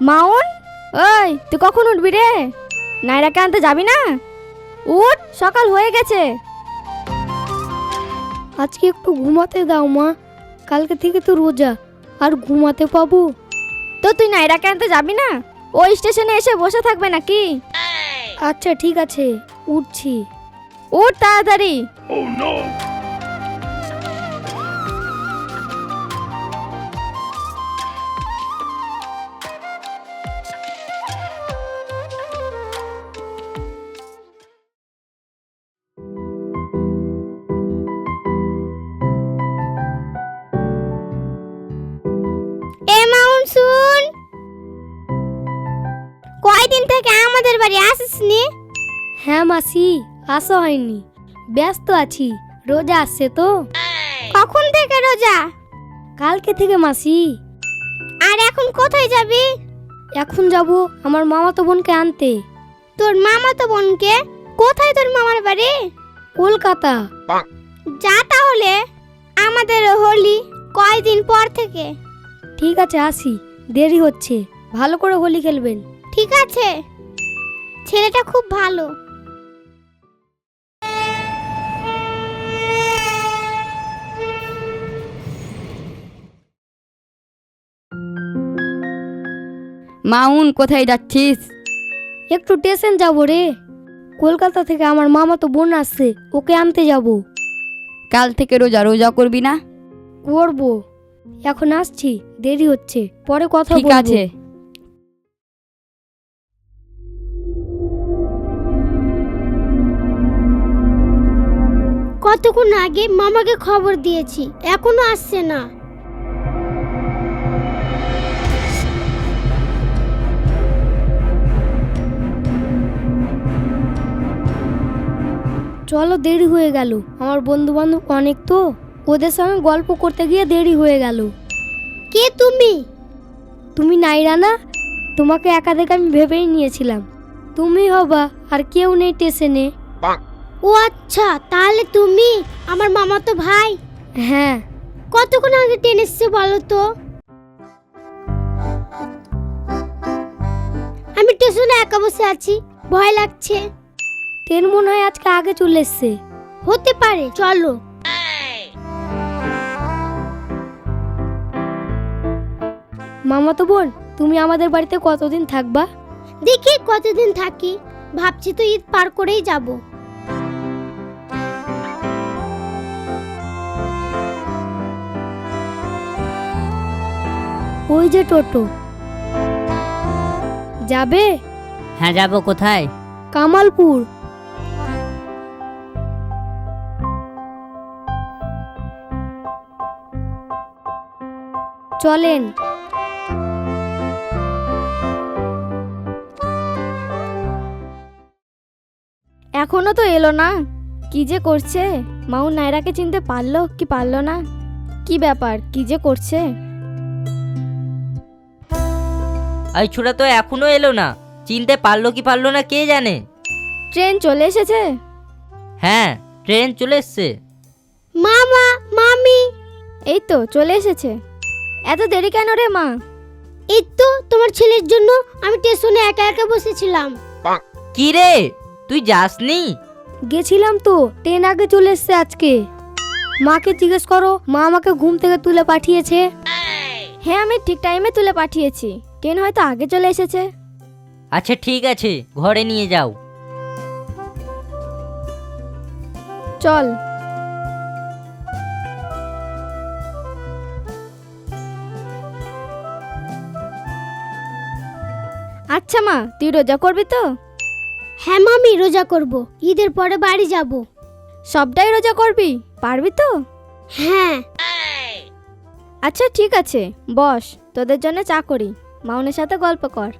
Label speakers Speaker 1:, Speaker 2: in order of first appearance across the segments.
Speaker 1: মাউন, ওই তুই কখন উঠবি রে? নাইরাকে আনতে যাবি না? উঠ, সকাল হয়ে গেছে।
Speaker 2: আজকে একটু ঘুমাতে দাও মা, কালকে থেকে তো রোজা, আর ঘুমাতে পাবো?
Speaker 1: তো তুই নাইরাকে আনতে যাবি না? ওই স্টেশনে এসে বসে থাকবে নাকি?
Speaker 2: আচ্ছা ঠিক আছে, উঠছি।
Speaker 1: উঠ তাড়াতাড়ি। এ মাউন শুন, কয়দিন থেকে আমাদের বাড়ি আসিসনি?
Speaker 2: হ্যাঁ মাসি, আসা হয়নি, ব্যস্ত আছি, রোজা আসছে তো।
Speaker 1: কখন থেকে রোজা?
Speaker 2: কালকে থেকে মাসি।
Speaker 1: আর এখন কোথায় যাবি?
Speaker 2: এখন যাব আমার মামাতো বোনকে আনতে।
Speaker 1: তোর মামাতো বোনকে? কোথায় তোর মামার বাড়ি?
Speaker 2: কলকাতা।
Speaker 1: যা তাহলে, আমাদের হোলি কয়দিন পর থেকে।
Speaker 2: ঠিক আছে আসি, দেরি হচ্ছে, ভালো করে হোলি খেলবেন।
Speaker 1: ঠিক আছে, ছেলেটা খুব ভালো।
Speaker 3: মাউন, কোথায় যাচ্ছিস?
Speaker 2: একটু স্টেশন যাব রে, কলকাতা থেকে আমার মামাতো বোন আসছে, ওকে আনতে যাব।
Speaker 3: কাল থেকে রোজা রোজা করবি না?
Speaker 2: করব, এখন আসছি, দেরি হচ্ছে, পরে কথা
Speaker 3: ঠিক
Speaker 2: বলবো।
Speaker 3: আছে।
Speaker 1: কতক্ষণ আগে মামাকে খবর দিয়েছি, এখনো আসছে না।
Speaker 2: চলো, দেরি হয়ে গেল, আমার বন্ধু বান্ধব অনেক তো, ওদের সঙ্গে গল্প করতে গিয়ে দেরি হয়ে গেল।
Speaker 1: কে তুমি?
Speaker 2: তুমি নাইরা না? তোমাকে একা দেখে আমি ভেবেই নিয়েছিলাম তুমি হবা, আর কেউ নেই স্টেশনে।
Speaker 1: ও আচ্ছা, তাহলে তুমি আমার মামাতো ভাই।
Speaker 2: হ্যাঁ।
Speaker 1: কতক্ষণ আগে ট্রেন এসছে বলো তো? আমি স্টেশনে একা বসে আছি, ভয় লাগছে।
Speaker 2: ট্রেন মনে হয় আজকে আগে চলে এসছে।
Speaker 1: হতে পারে, চলো।
Speaker 2: মামাতো বোন, তুমি আমাদের বাড়িতে কতদিন থাকবা?
Speaker 1: দেখি কতদিন থাকি, ভাবছি তো ঈদ পার করেই যাব।
Speaker 2: ওই যে টোটো যাবে।
Speaker 4: হ্যাঁ যাব। কোথায়?
Speaker 2: কামালপুর। চলেন।
Speaker 1: এখনো তো এলো না, কি যে করছে? মাউন নাইরাকে চিনতে পারলো কি পারলো না? কি ব্যাপার, কি যে করছে?
Speaker 4: ওই ছোড়া তো এখনো এলো না, চিনতে পারলো কি পারলো না কে জানে।
Speaker 1: ট্রেন চলে এসেছে?
Speaker 4: হ্যাঁ, ট্রেন চলে এসছে।
Speaker 1: মামা, মামি, এই তো চলে এসেছে। এত দেরি কেন রে মা? এই তো তোমার ছেলের জন্য আমি স্টেশনে একা একা বসেছিলাম।
Speaker 4: কি রে, তুই যাসনি?
Speaker 2: গেছিলাম তো, ট্রেন আগে চলে এসছে আজকে। মাকে জিজ্ঞেস করো, মা আমাকে ঘুম থেকে তুলে পাঠিয়েছে।
Speaker 1: হ্যাঁ, আমি ঠিক টাইমে তুলে পাঠিয়েছি, ট্রেন হয়তো আগে চলে এসেছে।
Speaker 4: আচ্ছা ঠিক আছে, ঘরে নিয়ে যাও।
Speaker 1: চল। আচ্ছা মা, তুই রোজা করবি তো? হ্যাঁ মামি, রোজা করব, ঈদের পরে বাড়ি যাব। সবটাই রোজা করবি, পারবি তো? হ্যাঁ। আচ্ছা ঠিক আছে, বস, তোদের জন্য চা করি, মাউনের সাথে গল্প কর।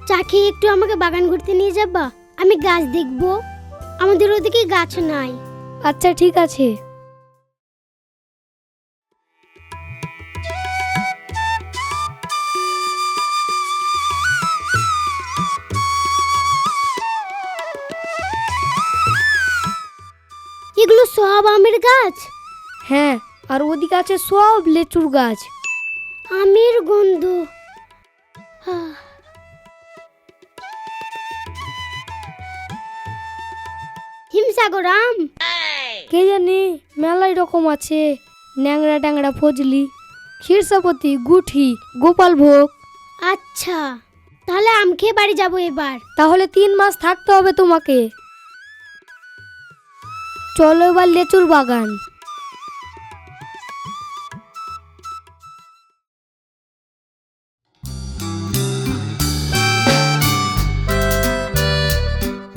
Speaker 1: চা খেয়ে একটু আমাকে বাগান ঘুরতে নিয়ে যাবা? আমি গাছ দেখব, আমাদের ওদিকে গাছ নাই।
Speaker 2: আচ্ছা ঠিক আছে।
Speaker 1: এগুলো সব আমের গাছ?
Speaker 2: হ্যাঁ, আর ওদিকে আছে সব লেচুর গাছ।
Speaker 1: আমের গন্ধ। হিমসাগর আম।
Speaker 2: কে জানি, মেলাই রকম আছে। ন্যাংরা ট্যাংরা ফজলি, ক্ষীরসাপতি, গুঠি, গোপাল ভোগ।
Speaker 1: আচ্ছা, তাহলে আম খেয়ে বাড়ি যাবো এবার।
Speaker 2: তাহলে 3 মাস থাকতে হবে তোমাকে। চলো এবার লেচুর বাগান।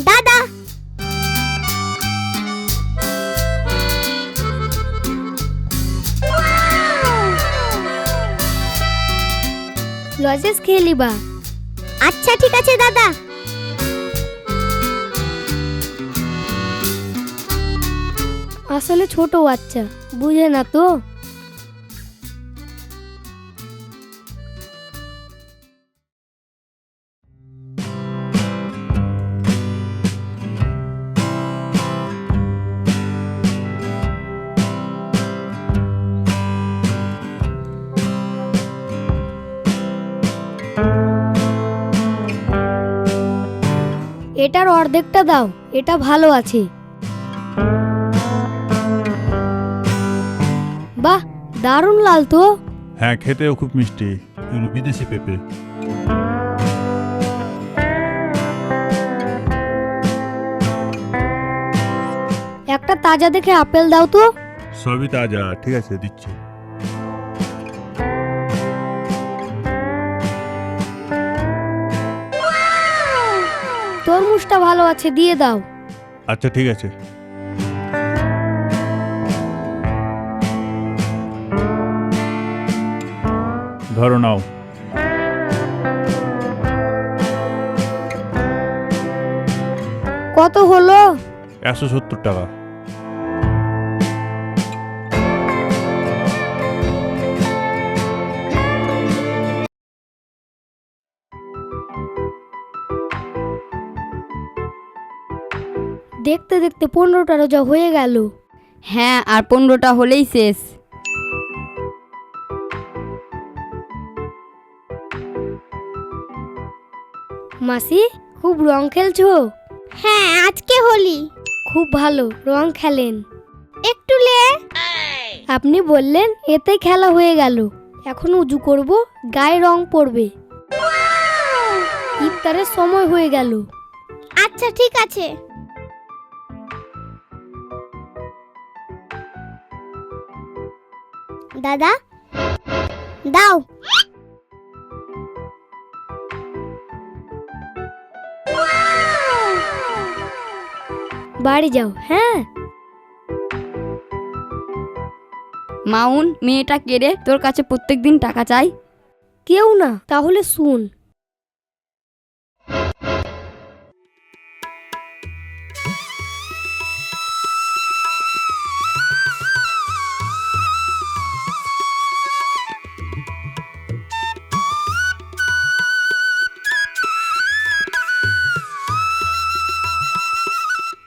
Speaker 1: দাদা,
Speaker 2: লজেস খেয়ে লিবা।
Speaker 1: আচ্ছা ঠিক আছে দাদা।
Speaker 2: আসলে ছোট বাচ্চা, বুঝে না তো। এটার অর্ধেকটা দাও, এটা ভালো আছে। বাহ, দারুণ লাল তো।
Speaker 5: হ্যাঁ, খেতেও খুব মিষ্টি। এগুলো বিদেশি পেঁপে।
Speaker 2: একটা তাজা দেখে আপেল দাও তো।
Speaker 5: সবই তাজা, ঠিক আছে দিচ্ছি।
Speaker 2: তরমুজটা ভালো আছে, দিয়ে দাও।
Speaker 5: আচ্ছা ঠিক আছে। ধরো নাও।
Speaker 2: কত হলো?
Speaker 5: 170 টাকা।
Speaker 2: দেখতে দেখতে 15টা রোজা হয়ে গেল।
Speaker 3: হ্যাঁ, আর 15টা হলেই শেষ।
Speaker 2: মাসি, খুব রং খেলছো?
Speaker 1: হ্যাঁ, আজকে হোলি।
Speaker 2: খুব ভালো, রং খেলেন।
Speaker 1: একটু লে।
Speaker 2: আপনি বললেন, এতে খেলা হয়ে গেল। এখন উজু করব, গায়ে রং পড়বে। ইফতারের সময় হয়ে গেল।
Speaker 1: আচ্ছা ঠিক আছে। দাদা দাও।
Speaker 2: বাড়ি যাও। হ্যাঁ,
Speaker 3: মাউন, মেয়েটা কেড়ে তোর কাছে প্রত্যেকদিন টাকা চাই।
Speaker 2: কেউ না, তাহলে শুন।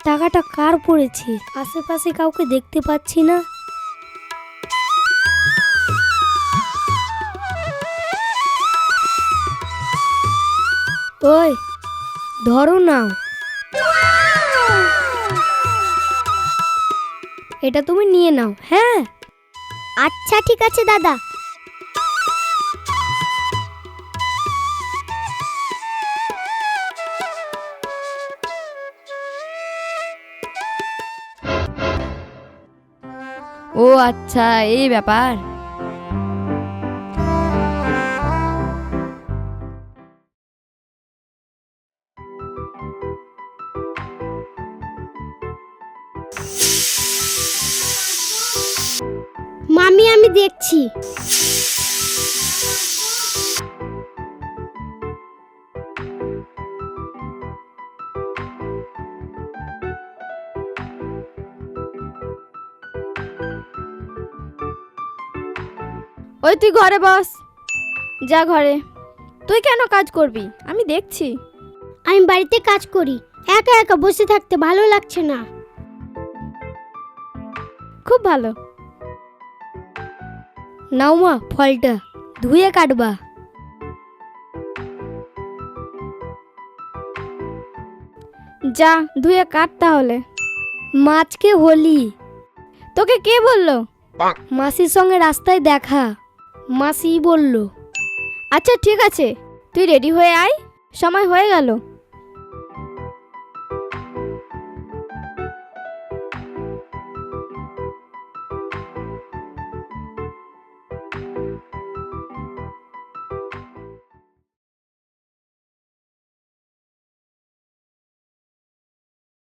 Speaker 2: টাকাটা কার পড়েছে? আশেপাশে কাউকে দেখতে পাচ্ছি না। ওই, ধরো নাও। এটা তুমি নিয়ে নাও। হ্যাঁ,
Speaker 1: আচ্ছা ঠিক আছে দাদা।
Speaker 3: ও আচ্ছা, এই ব্যাপার।
Speaker 1: মামি, আমি দেখছি।
Speaker 6: ওই তুই ঘরে বস, যা ঘরে। তুই কেন কাজ করবি? আমি দেখছি।
Speaker 1: আমি বাড়িতে কাজ করি, একা একা বসে থাকতে ভালো লাগছে না।
Speaker 6: খুব ভালো।
Speaker 2: নাও মা ফলটা ধুয়ে কাটবা।
Speaker 6: যা ধুয়ে কাট তাহলে।
Speaker 2: মাছকে হোলি।
Speaker 6: তোকে কে বললো?
Speaker 2: মাসির সঙ্গে রাস্তায় দেখা, মাসি বলল।
Speaker 6: আচ্ছা ঠিক আছে, তুই রেডি হয়ে আয়, সময় হয়ে গেল।